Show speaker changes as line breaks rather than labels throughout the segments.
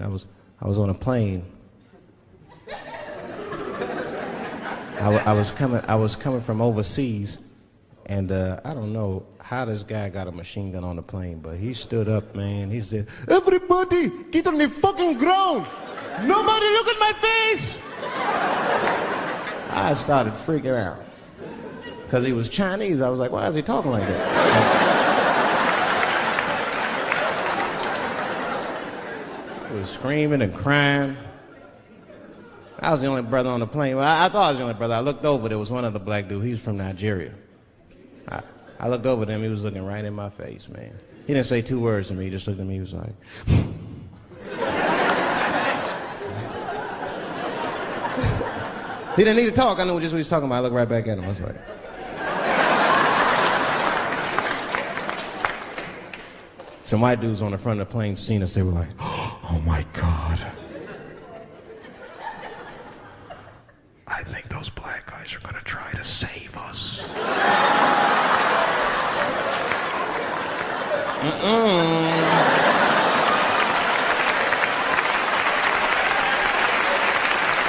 I was on a plane. I was coming from overseas, and I don't know how this guy got a machine gun on the plane, but he stood up, man. He said, "Everybody, get on the fucking ground! Nobody look at my face!" I started freaking out. Because he was Chinese, I was like, why is he talking like that? He was screaming and crying. I was the only brother on the plane. Well, I thought I was the only brother. I looked over, there was one other black dude. He was from Nigeria. I looked over at him, he was looking right in my face, man. He didn't say 2 words to me, he just looked at me, he was like... He didn't need to talk, I knew just what he was talking about. I looked right back at him, I was like... Some white dudes on the front of the plane seen us, they were like, "Oh my God. I think those black guys are gonna try to save us."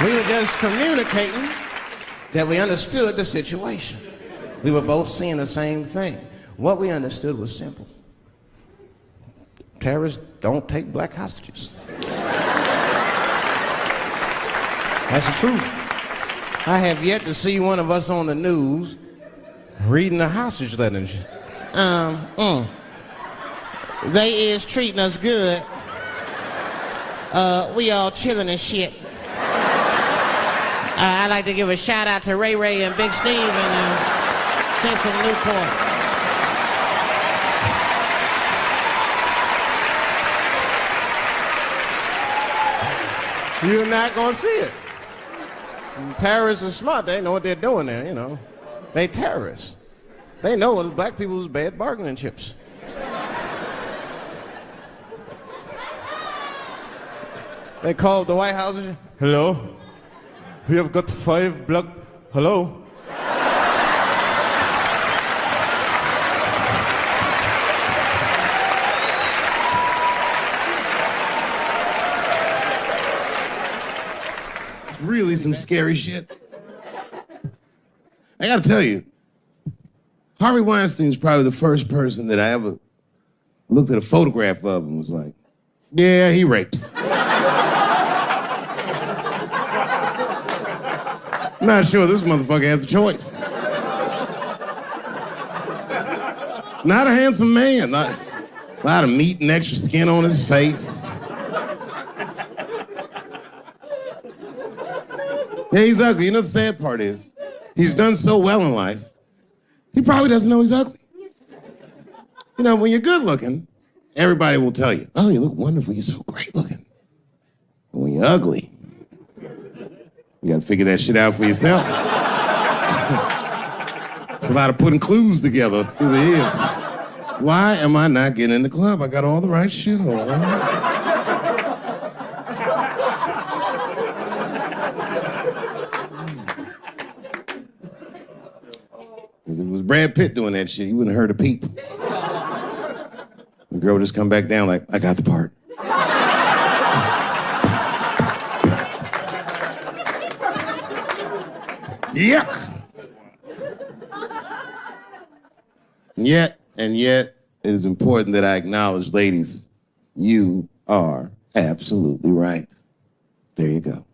We were just communicating that we understood the situation. We were both seeing the same thing. What we understood was simple. Terrorists don't take black hostages. That's the truth. I have yet to see one of us on the news reading a hostage letter and shit. They is treating us good. We all chilling and shit. I'd like to give a shout out to Ray Ray and Big Steve and send some Newport. You're not gonna see it. Terrorists are smart, they know what they're doing there, you know. They terrorists. They know it's black people's bad bargaining chips. They called the White House. "Hello? We have got 5 black... Hello?" It's really some scary shit. I gotta tell you, Harvey Weinstein's probably the first person that I ever looked at a photograph of and was like, yeah, he rapes. I'm not sure this motherfucker has a choice. Not a handsome man. Not, a lot of meat and extra skin on his face. Yeah, he's ugly. You know the sad part is, he's done so well in life, he probably doesn't know he's ugly. You know, when you're good looking, everybody will tell you, "Oh, you look wonderful, you're so great looking." But when you're ugly, you gotta figure that shit out for yourself. It's a lot of putting clues together through the years. Why am I not getting in the club? I got all the right shit on. If it was Brad Pitt doing that shit, he wouldn't have heard a peep. The girl would just come back down like, "I got the part." Yuck. And yet, it is important that I acknowledge, ladies, you are absolutely right. There you go.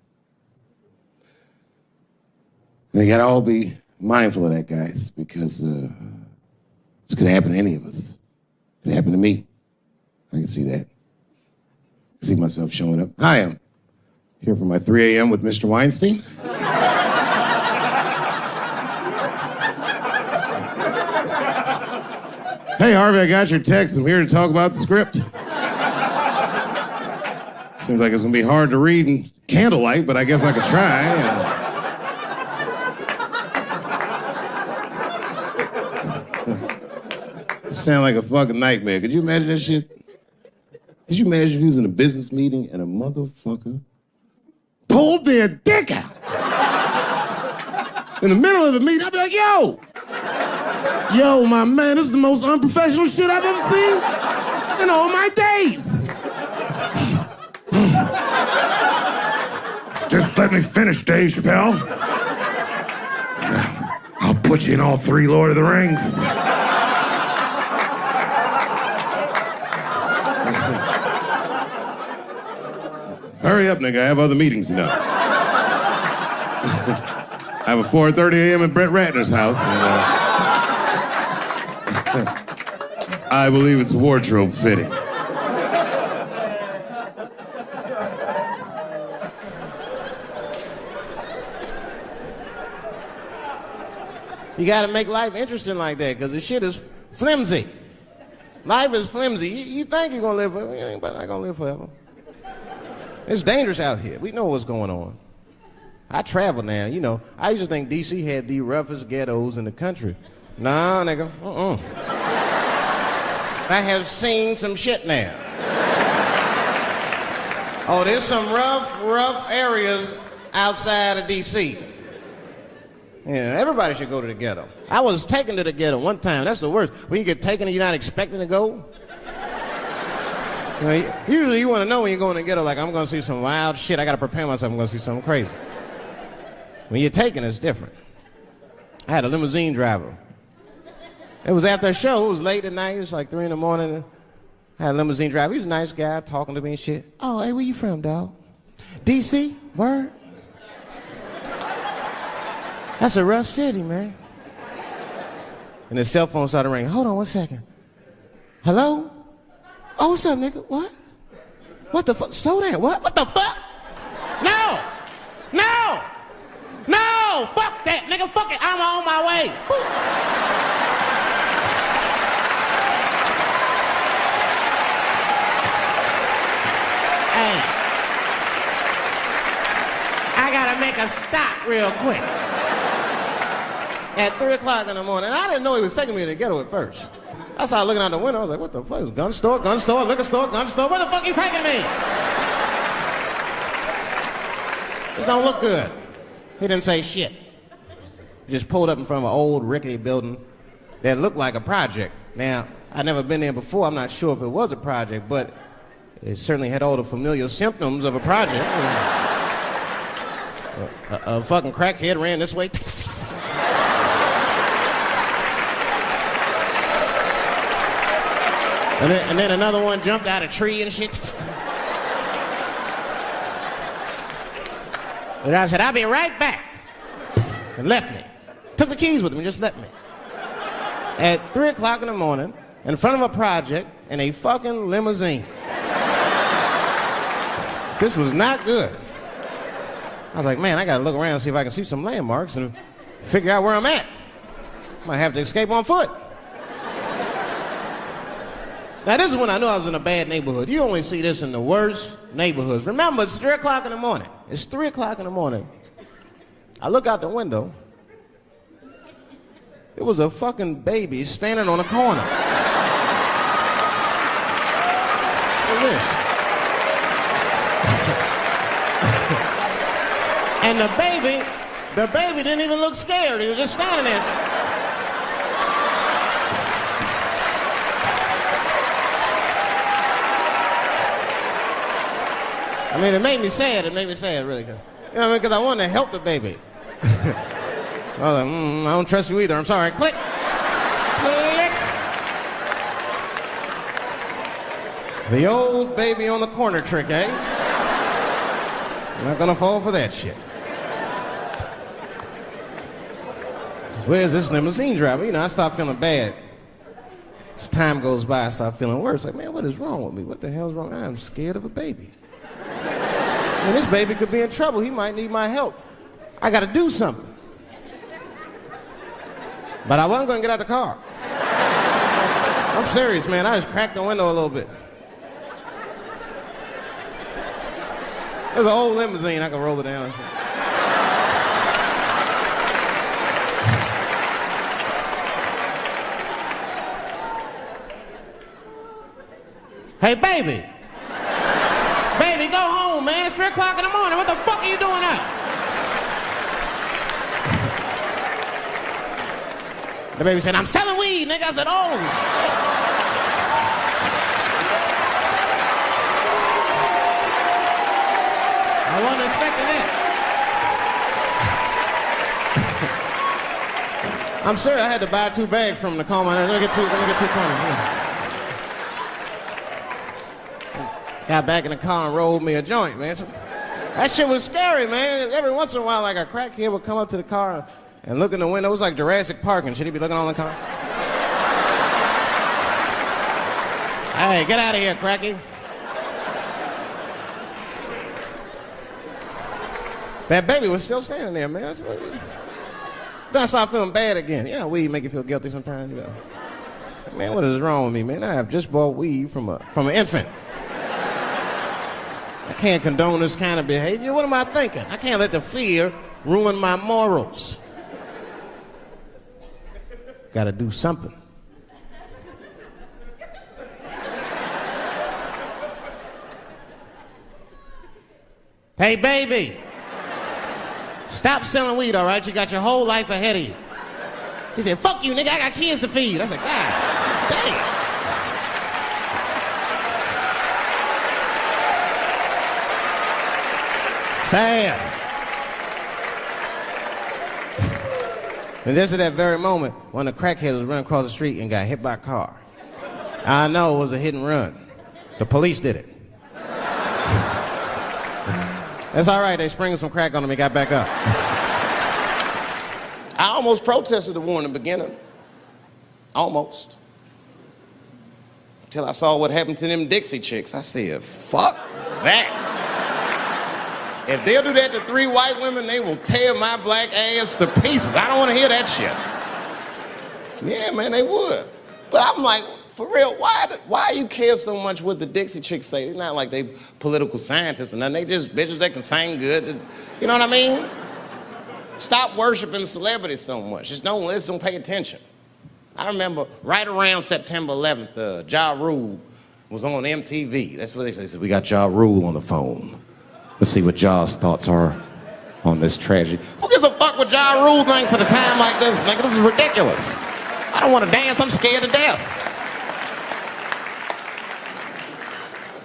They gotta all be mindful of that, guys, because this could happen to any of us. It could happen to me. I can see that. I see myself showing up. Hi, I'm here for my 3 a.m. with Mr. Weinstein. Hey, Harvey, I got your text. I'm here to talk about the script. Seems like it's gonna be hard to read in candlelight, but I guess I could try. Sound like a fucking nightmare. Could you imagine that shit? Could you imagine if you was in a business meeting and a motherfucker pulled their dick out? In the middle of the meeting, I'd be like, yo, my man, this is the most unprofessional shit I've ever seen in all my days. Just let me finish, Dave Chappelle. I'll put you in all 3 Lord of the Rings. Hurry up, nigga. I have other meetings now. I have a 4:30 a.m. at Brett Ratner's house. And, I believe it's wardrobe fitting.
You gotta make life interesting like that, because the shit is flimsy. Life is flimsy. You think you're gonna live forever, you ain't not gonna live forever. It's dangerous out here. We know what's going on. I travel now, you know. I used to think D.C. had the roughest ghettos in the country. Nah, nigga, I have seen some shit now. Oh, there's some rough areas outside of D.C. Yeah, everybody should go to the ghetto. I was taken to the ghetto one time. That's the worst. When you get taken and you're not expecting to go. You know, usually you want to know when you're going to the ghetto, like, I'm going to see some wild shit. I got to prepare myself. I'm going to see something crazy. When you're taken, it's different. I had a limousine driver. It was after a show. It was late at night. It was like 3 in the morning. I had a limousine driver. He was a nice guy talking to me and shit. Oh, hey, where you from, dog? D.C.? Word? That's a rough city, man. And his cell phone started ringing. Hold on 1 second. Hello? Oh, what's up, nigga? What? What the fuck? Slow down. What? What the fuck? No! No! No! Fuck that, nigga. Fuck it. I'm on my way. Hey. I gotta make a stop real quick. At 3 o'clock in the morning. I didn't know he was taking me to the ghetto at first. I started looking out the window. I was like, what the fuck? Gun store, liquor store, gun store. Where the fuck are you taking me? This don't look good. He didn't say shit. He just pulled up in front of an old rickety building that looked like a project. Now, I'd never been there before. I'm not sure if it was a project, but it certainly had all the familiar symptoms of a project. A fucking crackhead ran this way. And then another one jumped out of a tree and shit. The driver said, I'll be right back. And left me. Took the keys with him and just left me. At 3 o'clock in the morning, in front of a project, in a fucking limousine. This was not good. I was like, man, I gotta look around and see if I can see some landmarks and figure out where I'm at. Might have to escape on foot. Now, this is when I knew I was in a bad neighborhood. You only see this in the worst neighborhoods. Remember, it's 3 o'clock in the morning. It's 3 o'clock in the morning. I look out the window. It was a fucking baby standing on a corner. Look at this. And the baby didn't even look scared. He was just standing there. I mean, it made me sad. It made me sad, really. You know what I mean? Because I wanted to help the baby. I was like, I don't trust you either. I'm sorry. Click. Click. The old baby on the corner trick, eh? I'm not going to fall for that shit. Where's this limousine driver? You know, I start feeling bad. As time goes by, I start feeling worse. Like, man, what is wrong with me? What the hell's wrong? I'm scared of a baby. And this baby could be in trouble. He might need my help. I got to do something. But I wasn't going to get out the car. I'm serious, man. I just cracked the window a little bit. There's an old limousine. I could roll it down. Hey, baby. Baby, go home, man. It's 3 o'clock in the morning. What the fuck are you doing up? The baby said, I'm selling weed, nigga. I said, oh, shit. expecting that. I'm serious. I had to buy 2 bags from him to calm my nerves. Let me get 2 coins. Got back in the car and rolled me a joint, man. That shit was scary, man. Every once in a while, like a crackhead would come up to the car and look in the window. It was like Jurassic Park and shit. He'd be looking on the car. Hey, get out of here, cracky. That baby was still standing there, man. Then I started feeling bad again. Yeah, weed make you feel guilty sometimes. You know. Man, what is wrong with me, man? I have just bought weed from an infant. I can't condone this kind of behavior. What am I thinking? I can't let the fear ruin my morals. Gotta do something. Hey, baby. Stop selling weed, all right? You got your whole life ahead of you. He said, fuck you, nigga, I got kids to feed. I said, God damn. Sad. And just at that very moment, one of the crackheads was running across the street and got hit by a car. I know it was a hit and run. The police did it. That's all right, they sprinkled some crack on him and got back up. I almost protested the war in the beginning. Almost. Until I saw what happened to them Dixie chicks. I said, fuck that. If they'll do that to 3 white women, they will tear my black ass to pieces. I don't want to hear that shit. Yeah, man, they would. But I'm like, for real, why you care so much what the Dixie chicks say? It's not like they political scientists or nothing. They just bitches that can sing good. You know what I mean? Stop worshiping celebrities so much. Just don't listen, don't pay attention. I remember right around September 11th, Ja Rule was on MTV. That's what they said. They said, we got Ja Rule on the phone. Let's see what Ja's thoughts are on this tragedy. Who gives a fuck what Ja Rule thinks at a time like this, nigga? This is ridiculous. I don't want to dance, I'm scared to death.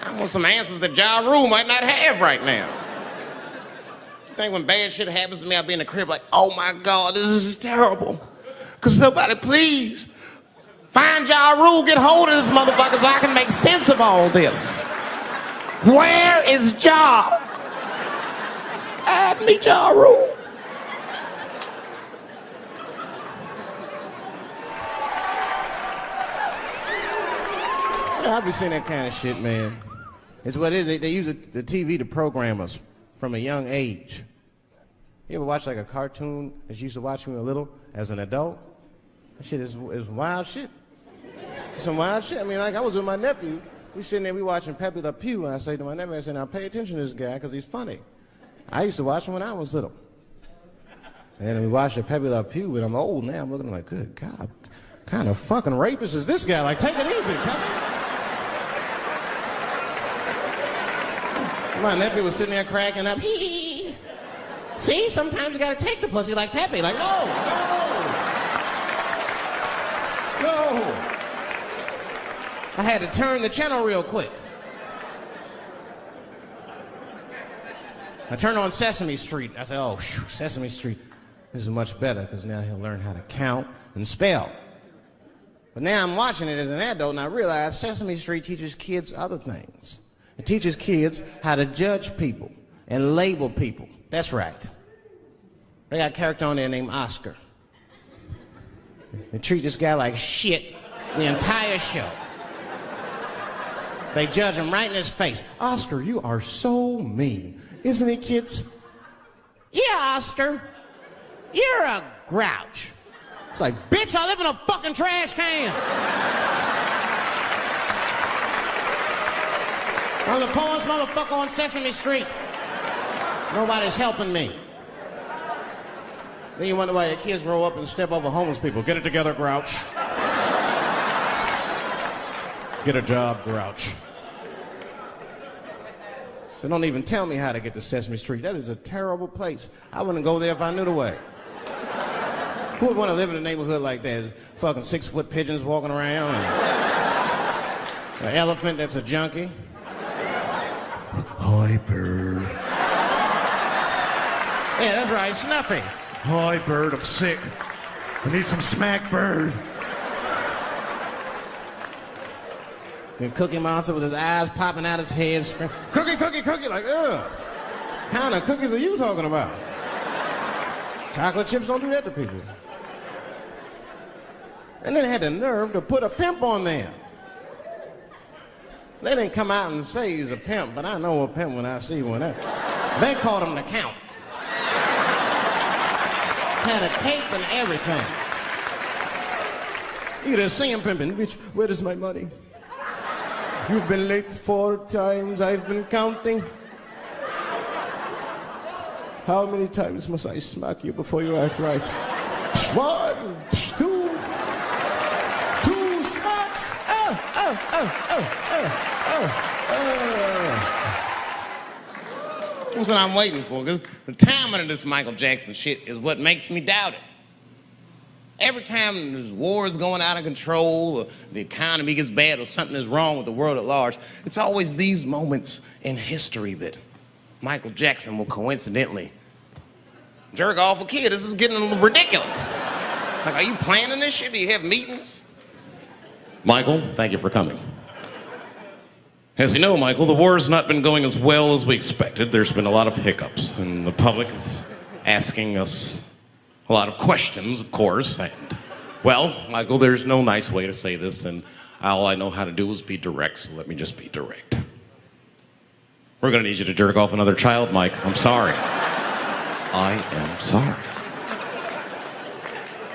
I want some answers that Ja Rule might not have right now. You think when bad shit happens to me, I'll be in the crib like, oh my God, this is terrible. Could somebody please find Ja Rule, get hold of this motherfucker so I can make sense of all this. Where is Ja? God, me Ja Rule. Yeah, I be seeing that kind of shit, man. It's what it is. They use the TV to program us from a young age. You ever watch like a cartoon that you used to watch when you were little as an adult? That shit is wild shit. Some wild shit. I mean, like I was with my nephew. We sitting there, we watching Pepe Le Pew, and I say to my nephew, I say, now pay attention to this guy because he's funny. I used to watch him when I was little. And then we watched Pepe Le Pew, but I'm old now. I'm looking like, good God, what kind of fucking rapist is this guy? Like, take it easy, Pepe. My nephew was sitting there cracking up. Hee. See, sometimes you gotta take the pussy like Pepe. Like, no. I had to turn the channel real quick. I turned on Sesame Street. I said, oh, whew, Sesame Street. This is much better because now he'll learn how to count and spell. But now I'm watching it as an adult and I realize Sesame Street teaches kids other things. It teaches kids how to judge people and label people. That's right. They got a character on there named Oscar. They treat this guy like shit the entire show. They judge him right in his face. Oscar, you are so mean. Isn't it, kids? Yeah, Oscar. You're a grouch. It's like, bitch, I live in a fucking trash can. I'm the poorest motherfucker on Sesame Street. Nobody's helping me. Then you wonder why your kids grow up and step over homeless people. Get it together, grouch. Get a job, grouch. So don't even tell me how to get to Sesame Street. That is a terrible place. I wouldn't go there if I knew the way. Who would want to live in a neighborhood like that? Fucking 6-foot pigeons walking around. And an elephant that's a junkie. Hyper. Yeah, that's right, Snuffy.
Hi, Bird, I'm sick. I need some smack, Bird.
Then Cookie Monster with his eyes popping out his head, screaming, cookie, cookie, cookie, like, ugh. What kind of cookies are you talking about? Chocolate chips don't do that to people. And then they had the nerve to put a pimp on there. They didn't come out and say he's a pimp, but I know a pimp when I see one. They called him the Count. Had a cape and everything. You just see him pimping, bitch, where is my money? You've been late 4 times, I've been counting. How many times must I smack you before you act right? 1, 2 smacks.
That's what I'm waiting for, because the timing of this Michael Jackson shit is what makes me doubt it. Every time there's wars going out of control, or the economy gets bad, or something is wrong with the world at large, it's always these moments in history that Michael Jackson will coincidentally jerk off a kid. This is getting ridiculous. Like, are you planning this shit? Do you have meetings? Michael, thank you for coming. As you know, Michael, the war has not been going as well as we expected. There's been a lot of hiccups, and the public is asking us a lot of questions, of course, and, well, Michael, there's no nice way to say this, and all I know how to do is be direct, so let me just be direct. We're gonna need you to jerk off another child, Mike. I'm sorry. I am sorry.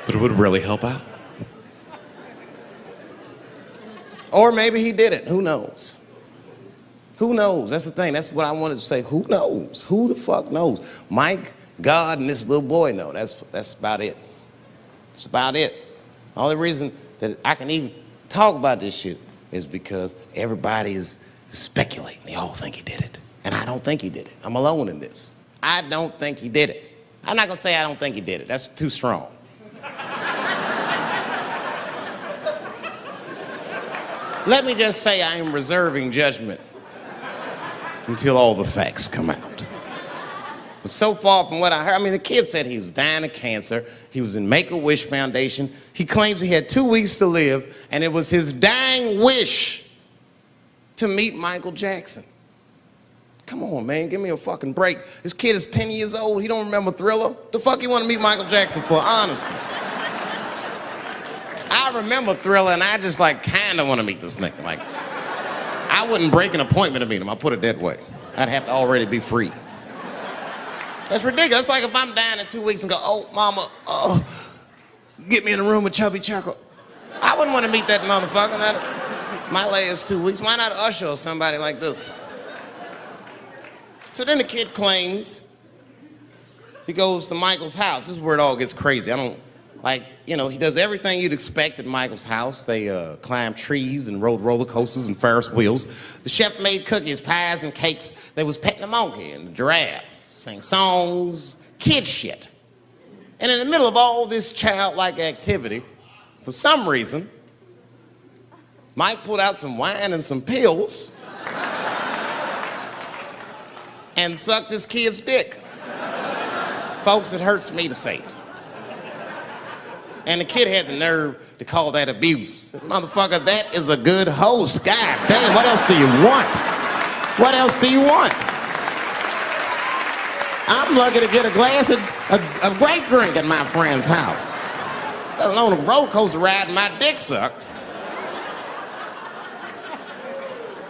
But it would really help out. Or maybe he did it, who knows? Who knows? That's the thing, that's what I wanted to say, who knows? Who the fuck knows? Mike, God, and this little boy know. That's about it. That's about it. The only reason that I can even talk about this shit is because everybody is speculating. They all think he did it. And I don't think he did it. I'm alone in this. I don't think he did it. I'm not gonna say I don't think he did it. That's too strong. Let me just say I am reserving judgment until all the facts come out. But so far from what I heard, I mean, the kid said he was dying of cancer. He was in Make-A-Wish Foundation. He claims he had 2 weeks to live, and it was his dying wish to meet Michael Jackson. Come on, man, give me a fucking break. This kid is 10 years old. He don't remember Thriller. The fuck you want to meet Michael Jackson for, honestly? I remember Thriller, and I just, like, kind of want to meet this nigga. Like, I wouldn't break an appointment to meet him. I'll put it that way. I'd have to already be free. That's ridiculous. That's like if I'm dying in 2 weeks and go, oh, mama, get me in a room with Chubby Chuckle. I wouldn't want to meet that motherfucker. My last 2 weeks. Why not Usher or somebody like this? So then the kid claims he goes to Michael's house. This is where it all gets crazy. I don't, like, you know, he does everything you'd expect at Michael's house. They climbed trees and rode roller coasters and Ferris wheels. The chef made cookies, pies, and cakes. They was petting the monkey and the giraffe, sang songs, kid shit. And in the middle of all this childlike activity, for some reason, Mike pulled out some wine and some pills and sucked his kid's dick. Folks, it hurts me to say it. And the kid had the nerve to call that abuse. Motherfucker, that is a good host. God damn, what else do you want? What else do you want? I'm lucky to get a glass of grape drink at my friend's house. Let alone a roller coaster ride and my dick sucked.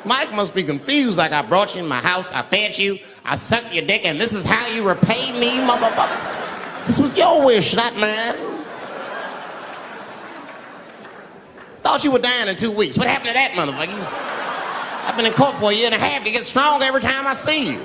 Mike must be confused, like I brought you in my house, I fed you, I sucked your dick, and this is how you repay me, motherfuckers? This was your wish, not mine. Thought you were dying in 2 weeks. What happened to that motherfucker? I've been in court for a year and a half. You get stronger every time I see you.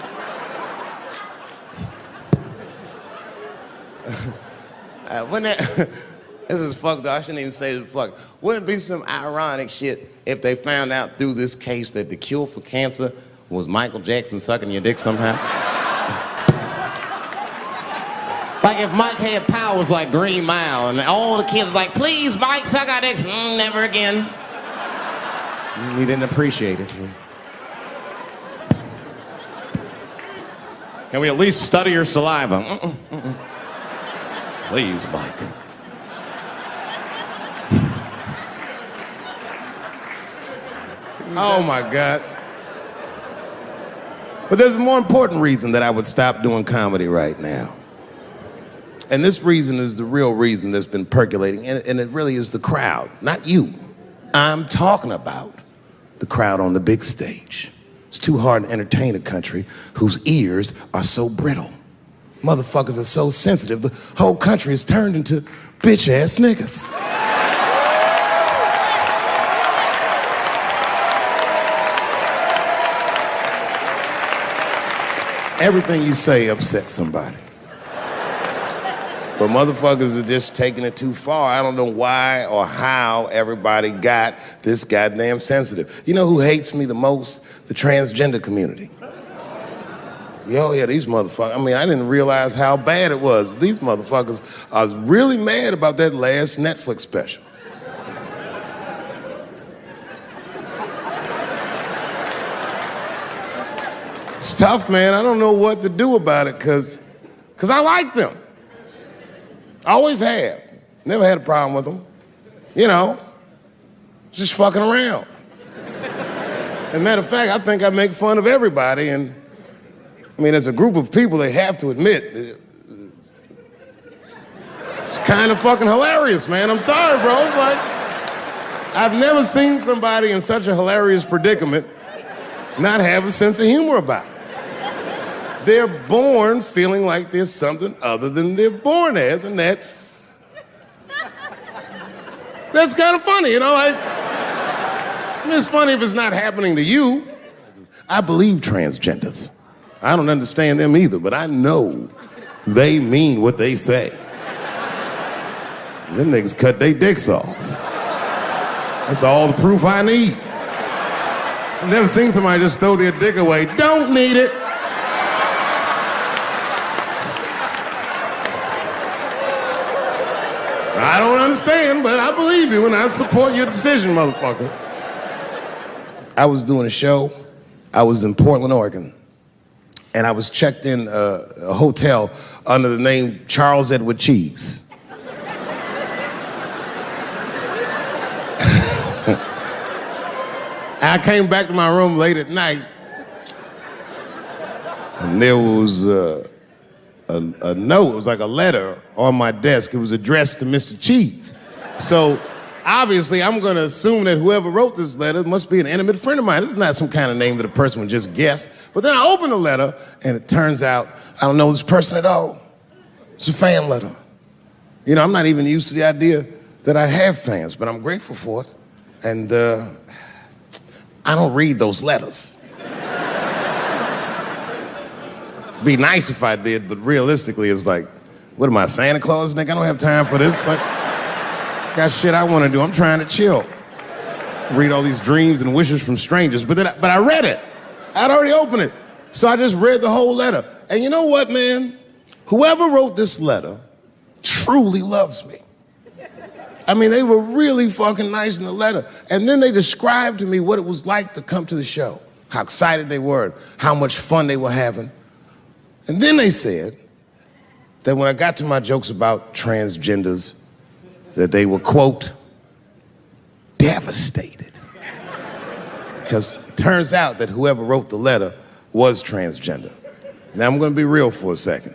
This is fucked up. I shouldn't even say this fuck. Wouldn't it be some ironic shit if they found out through this case that the cure for cancer was Michael Jackson sucking your dick somehow? Like if Mike had powers like Green Mile and all the kids like, please, Mike, suck our dicks. Never again. He didn't appreciate it. Can we at least study your saliva? Please, Mike. Oh my God. But there's a more important reason that I would stop doing comedy right now. And this reason is the real reason that's been percolating, and it really is the crowd, not you. I'm talking about the crowd on the big stage. It's too hard to entertain a country whose ears are so brittle. Motherfuckers are so sensitive, the whole country is turned into bitch-ass niggas. Everything you say upsets somebody. But motherfuckers are just taking it too far. I don't know why or how everybody got this goddamn sensitive. You know who hates me the most? The transgender community. Yo, yeah, these motherfuckers. I mean, I didn't realize how bad it was. These motherfuckers are really mad about that last Netflix special. It's tough, man. I don't know what to do about it because I like them. I always have. Never had a problem with them. You know, just fucking around. As a matter of fact, I think I make fun of everybody, and I mean, as a group of people, they have to admit, it's kind of fucking hilarious, man. I'm sorry, bro. It's like, I've never seen somebody in such a hilarious predicament not have a sense of humor about it. They're born feeling like there's something other than they're born as, and that's kind of funny, you know? I mean, it's funny if it's not happening to you. I believe transgenders. I don't understand them either, but I know they mean what they say. Them niggas cut their dicks off. That's all the proof I need. I've never seen somebody just throw their dick away. Don't need it. I don't understand, but I believe you and I support your decision, motherfucker. I was doing a show. I was in Portland, Oregon. And I was checked in a hotel under the name Charles Edward Cheese. I came back to my room late at night, and there was a note. It was like a letter on my desk. It was addressed to Mr. Cheese. So obviously, I'm going to assume that whoever wrote this letter must be an intimate friend of mine. This is not some kind of name that a person would just guess. But then I open the letter, and it turns out I don't know this person at all. It's a fan letter. You know, I'm not even used to the idea that I have fans, but I'm grateful for it. And I don't read those letters. Be nice if I did, but realistically, it's like, what am I, Santa Claus, nigga? I don't have time for this. Like, got shit I want to do. I'm trying to chill. Read all these dreams and wishes from strangers. But I read it. I'd already opened it. So I just read the whole letter. And you know what, man? Whoever wrote this letter truly loves me. I mean, they were really fucking nice in the letter. And then they described to me what it was like to come to the show, how excited they were, how much fun they were having. And then they said that when I got to my jokes about transgenders, that they were, quote, devastated. Because it turns out that whoever wrote the letter was transgender. Now, I'm going to be real for a second.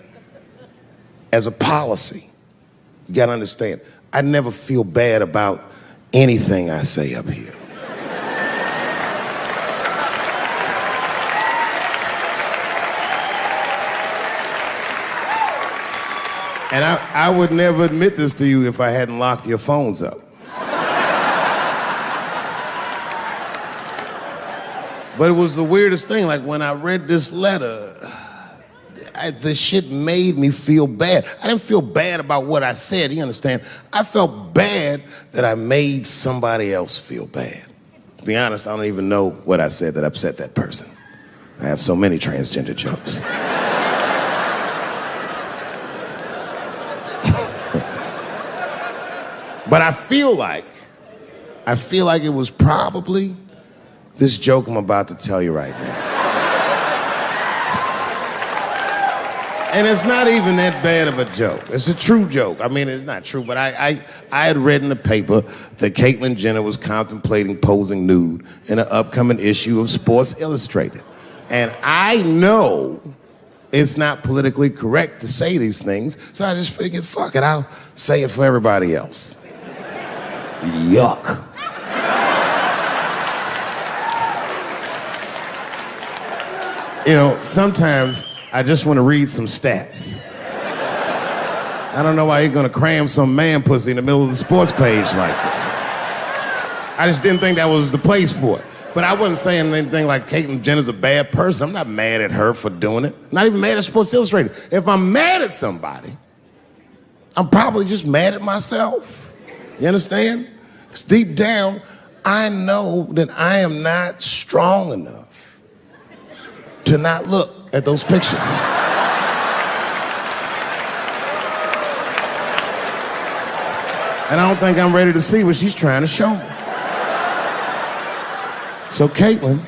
As a policy, you got to understand, I never feel bad about anything I say up here. And I would never admit this to you if I hadn't locked your phones up. But it was the weirdest thing. Like, when I read this letter, the shit made me feel bad. I didn't feel bad about what I said, you understand? I felt bad that I made somebody else feel bad. To be honest, I don't even know what I said that upset that person. I have so many transgender jokes. But I feel like it was probably this joke I'm about to tell you right now. And it's not even that bad of a joke. It's a true joke. I mean, it's not true, but I had read in the paper that Caitlyn Jenner was contemplating posing nude in an upcoming issue of Sports Illustrated. And I know it's not politically correct to say these things, so I just figured, fuck it, I'll say it for everybody else. Yuck. You know, sometimes I just want to read some stats. I don't know why you're gonna cram some man pussy in the middle of the sports page like this. I just didn't think that was the place for it. But I wasn't saying anything like Caitlyn Jenner's a bad person. I'm not mad at her for doing it. Not even mad at Sports Illustrated. If I'm mad at somebody, I'm probably just mad at myself. You understand? Because deep down, I know that I am not strong enough to not look at those pictures. And I don't think I'm ready to see what she's trying to show me. So Caitlyn,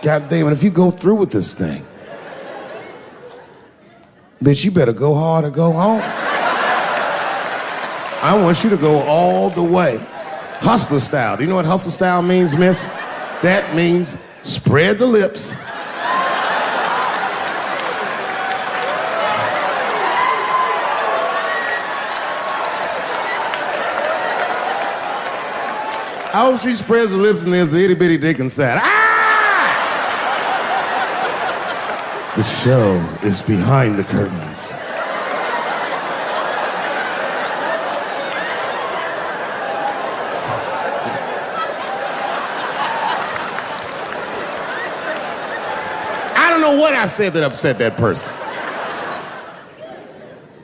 goddamn it, if you go through with this thing, bitch, you better go hard or go home. I want you to go all the way. Hustler style. Do you know what hustler style means, miss? That means spread the lips. I hope she spreads her lips and there's an itty bitty dick inside. Ah! The show is behind the curtains. I don't know what I said that upset that person.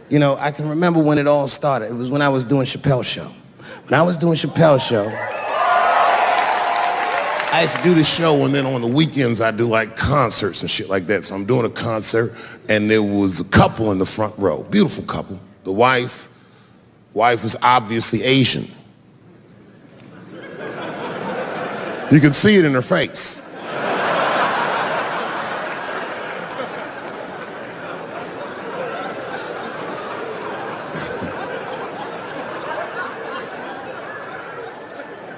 You know, I can remember when it all started. It was when I was doing Chappelle show. When I was doing Chappelle show, I used to do the show, and then on the weekends I do like concerts and shit like that. So I'm doing a concert, and there was a couple in the front row, beautiful couple. The wife was obviously Asian. You could see it in her face.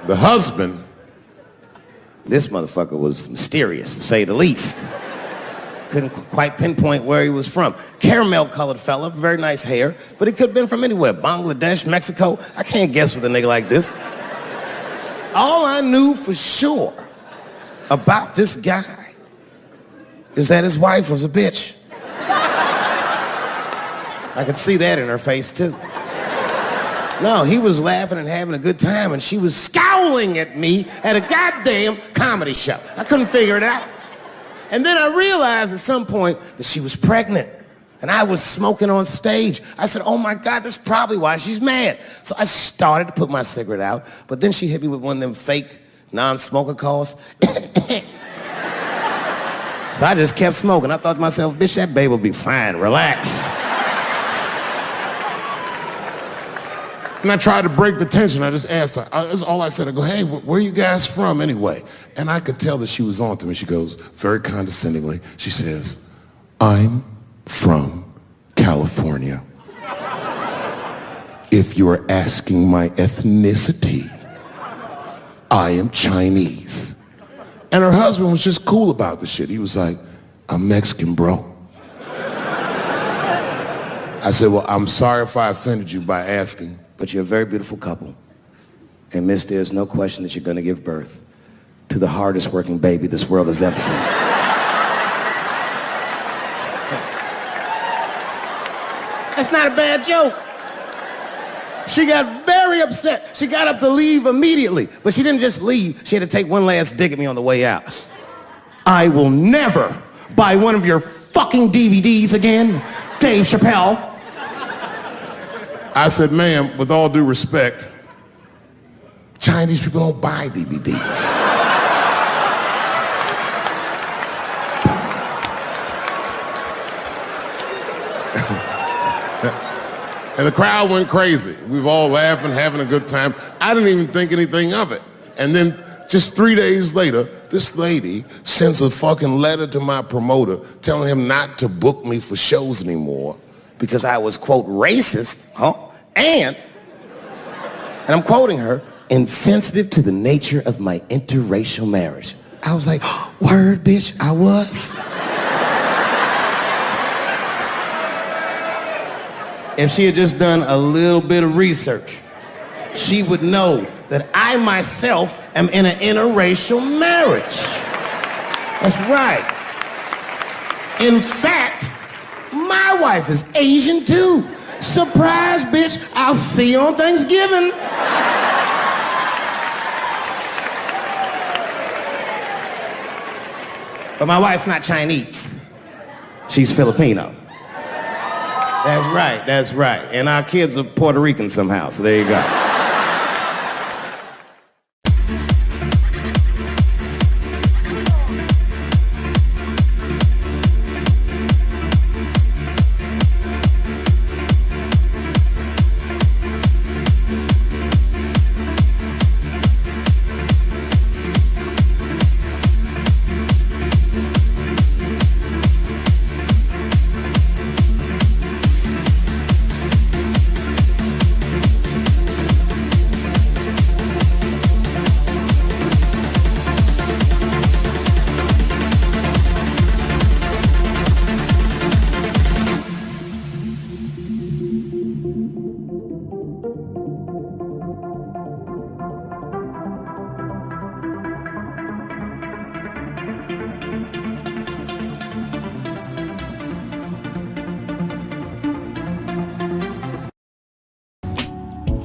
The husband, this motherfucker was mysterious, to say the least. Couldn't quite pinpoint where he was from. Caramel-colored fella, very nice hair, but he could have been from anywhere. Bangladesh, Mexico. I can't guess with a nigga like this. All I knew for sure about this guy is that his wife was a bitch. I could see that in her face, too. No, he was laughing and having a good time, and she was scowling at me at a goddamn comedy show. I couldn't figure it out. And then I realized at some point that she was pregnant, and I was smoking on stage. I said, oh my God, that's probably why she's mad. So I started to put my cigarette out, but then she hit me with one of them fake non-smoker calls. So I just kept smoking. I thought to myself, bitch, that baby will be fine, relax. And I tried to break the tension. I just asked her. That's all I said. I go, hey, where are you guys from anyway? And I could tell that she was on to me. She goes, very condescendingly, she says, I'm from California. If you're asking my ethnicity, I am Chinese. And her husband was just cool about the shit. He was like, I'm Mexican, bro. I said, well, I'm sorry if I offended you by asking. But you're a very beautiful couple. And miss, there's no question that you're gonna give birth to the hardest working baby this world has ever seen. That's not a bad joke. She got very upset. She got up to leave immediately, but she didn't just leave. She had to take one last dig at me on the way out. I will never buy one of your fucking DVDs again, Dave Chappelle. I said, ma'am, with all due respect, Chinese people don't buy DVDs. And the crowd went crazy. We were all laughing, having a good time. I didn't even think anything of it. And then just 3 days later, This lady sends a fucking letter to my promoter telling him not to book me for shows anymore because I was, quote, racist, and I'm quoting her, insensitive to the nature of my interracial marriage. I was like, word, bitch, I was. If she had just done a little bit of research, she would know that I myself am in an interracial marriage. That's right. In fact, my wife is Asian too. Surprise, bitch, I'll see you on Thanksgiving. But my wife's not Chinese. She's Filipino. That's right. And our kids are Puerto Rican somehow, so there you go.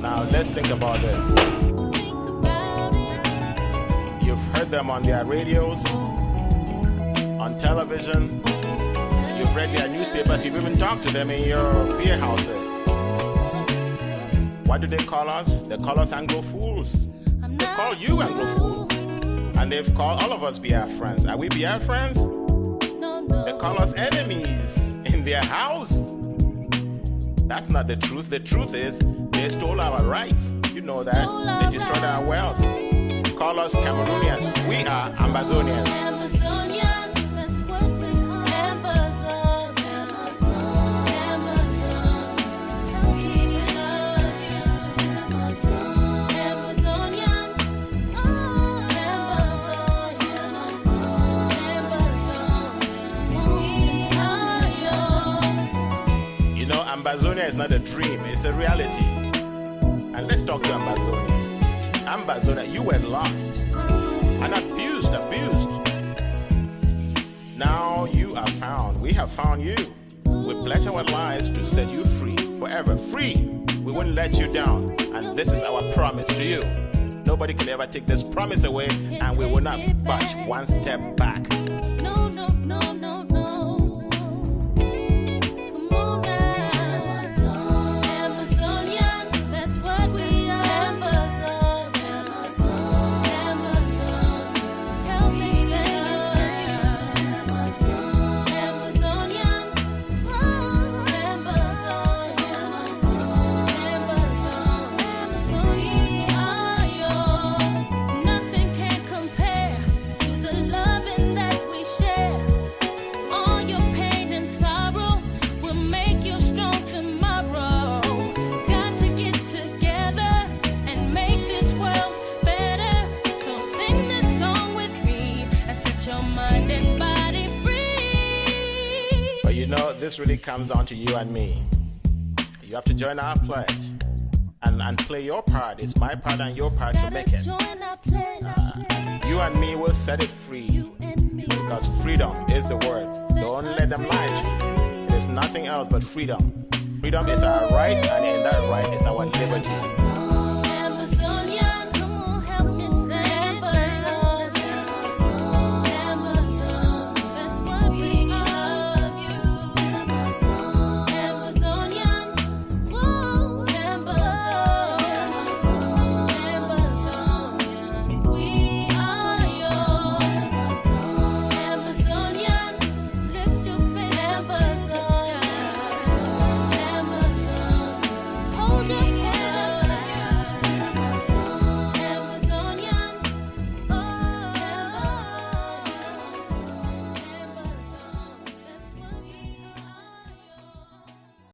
Now let's think about this. You've heard them on their radios, on television, you've read their newspapers, you've even talked to them in your beer houses. What do they call us? They call us Anglo fools. They call you Anglo fools. And they've called all of us Biafrans. Are we Biafrans? They call us enemies in their house. That's not the truth. The truth is, they stole our rights. You know that. They destroyed our wealth. Call us Cameroonians. We are Ambazonians. Ambazonia is not a dream, it's a reality. And let's talk to Ambazonia. Ambazonia, you were lost and abused. Now you are found. We have found you. We pledge our lives to set you free, forever free. We won't let you down. And this is our promise to you. Nobody can ever take this promise away, and we will not budge one step back. This really comes down to you and me. You have to join our pledge and play your part. It's my part and your part to make it. You and me will set it free, because freedom is the word. Don't let them lie to you. There's nothing else but freedom. Freedom is our right, and in that right is our liberty.